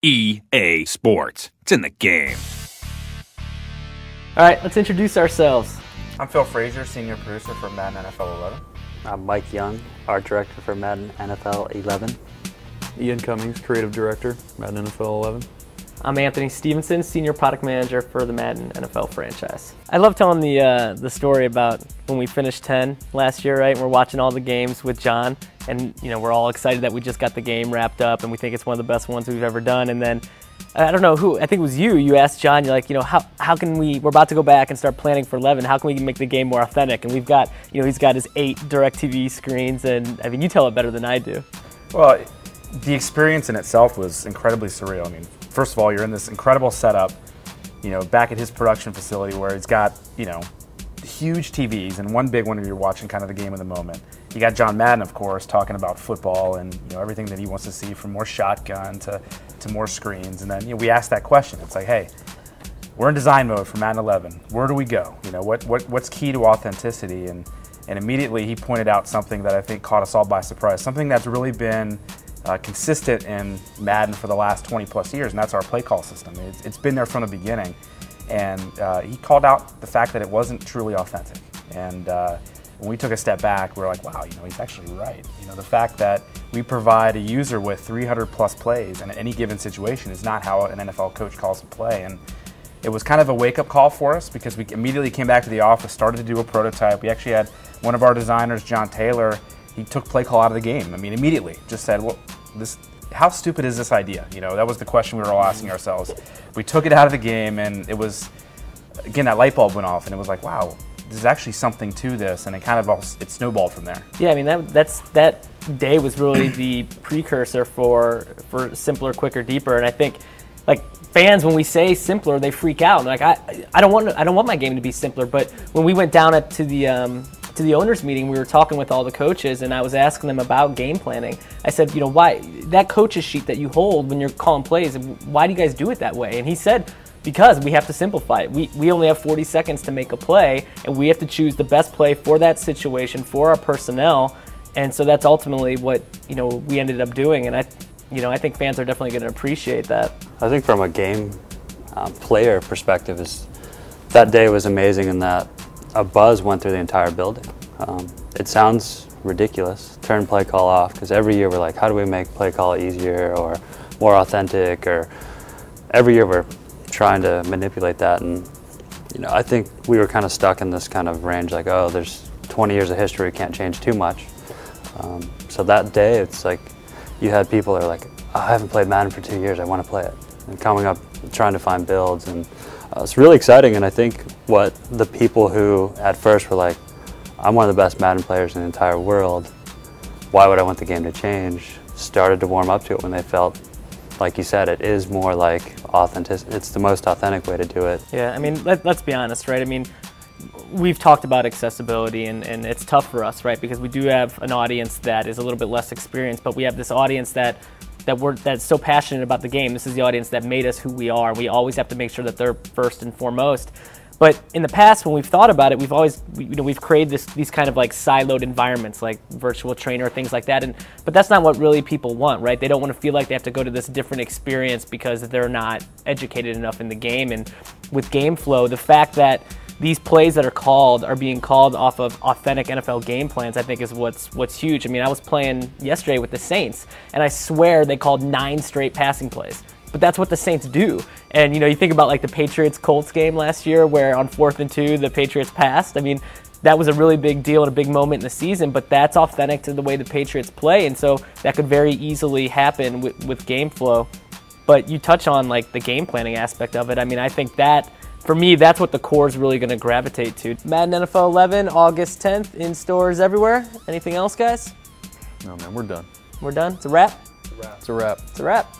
EA Sports. It's in the game. All right, let's introduce ourselves. I'm Phil Frazier, Senior Producer for Madden NFL 11. I'm Mike Young, Art Director for Madden NFL 11. Ian Cummings, Creative Director, Madden NFL 11. I'm Anthony Stevenson, Senior Product Manager for the Madden NFL franchise. I love telling the story about when we finished 10 last year, right? And we're watching all the games with John, and we're all excited that we just got the game wrapped up, and we think it's one of the best ones we've ever done. And then I don't know who, I think it was you asked John, you're like, how can we're about to go back and start planning for 11, how can we make the game more authentic? And we've got, he's got his 8 DirecTV screens, and I mean, you tell it better than I do. Well, the experience in itself was incredibly surreal. I mean, first of all, you're in this incredible setup, back at his production facility where he's got, huge TVs, and one big one where you're watching kind of the game of the moment. You got John Madden, of course, talking about football and everything that he wants to see, from more shotgun to more screens. And then we asked that question. It's like, hey, we're in design mode for Madden 11. Where do we go? What's key to authenticity? And immediately he pointed out something that I think caught us all by surprise. Something that's really been consistent in Madden for the last 20 plus years, and that's our play call system. It's been there from the beginning. And he called out the fact that it wasn't truly authentic. And when we took a step back, we were like, wow, he's actually right. The fact that we provide a user with 300 plus plays in any given situation is not how an NFL coach calls a play. And it was kind of a wake-up call for us, because we immediately came back to the office, started to do a prototype. We actually had one of our designers, John Taylor, he took play call out of the game. I mean, immediately just said, well, how stupid is this idea? That was the question we were all asking ourselves. We took it out of the game, and it was, again, that light bulb went off, and it was like, wow, there's actually something to this, and it snowballed from there. Yeah, I mean, that day was really the precursor for simpler, quicker, deeper, and I think, like, fans, when we say simpler, they freak out. Like, I don't want my game to be simpler, but when we went down to the owners meeting, we were talking with all the coaches, and I was asking them about game planning. I said, why that coach's sheet that you hold when you're calling plays, why do you guys do it that way? And he said, because we have to simplify it. We only have 40 seconds to make a play, and we have to choose the best play for that situation, for our personnel, and so that's ultimately what we ended up doing. And I think fans are definitely going to appreciate that. I think from a game player perspective, that day was amazing in that a buzz went through the entire building. It sounds ridiculous, turn play call off, because every year we're like, how do we make play call easier or more authentic? Or every year we're trying to manipulate that, and I think we were kind of stuck in this kind of range, like, oh, there's 20 years of history, we can't change too much. So that day, it's like you had people that are like, oh, I haven't played Madden for 2 years, I want to play it, and coming up trying to find builds, and it's really exciting. And I think what the people who at first were like, I'm one of the best Madden players in the entire world, why would I want the game to change, started to warm up to it when they felt, like you said, it is more like authentic. It's the most authentic way to do it. Yeah, I mean, let's be honest, right? I mean, we've talked about accessibility, and it's tough for us, right? Because we do have an audience that is a little bit less experienced, but we have this audience that's so passionate about the game. This is the audience that made us who we are. We always have to make sure that they're first and foremost. But in the past, when we've thought about it, we've created these kind of like siloed environments, like virtual trainer, things like that. But that's not what really people want, right? They don't want to feel like they have to go to this different experience because they're not educated enough in the game. And with game flow, the fact that these plays that are being called off of authentic NFL game plans, I think is what's huge. I mean, I was playing yesterday with the Saints, and I swear they called 9 straight passing plays. But that's what the Saints do. And you think about like the Patriots-Colts game last year, where on 4th and 2, the Patriots passed. I mean, that was a really big deal and a big moment in the season, but that's authentic to the way the Patriots play, and so that could very easily happen with game flow. But you touch on like the game planning aspect of it. I mean, I think that, for me, that's what the core is really going to gravitate to. Madden NFL 11, August 10th, in stores everywhere. Anything else, guys? No, man, we're done. We're done? It's a wrap? It's a wrap. It's a wrap.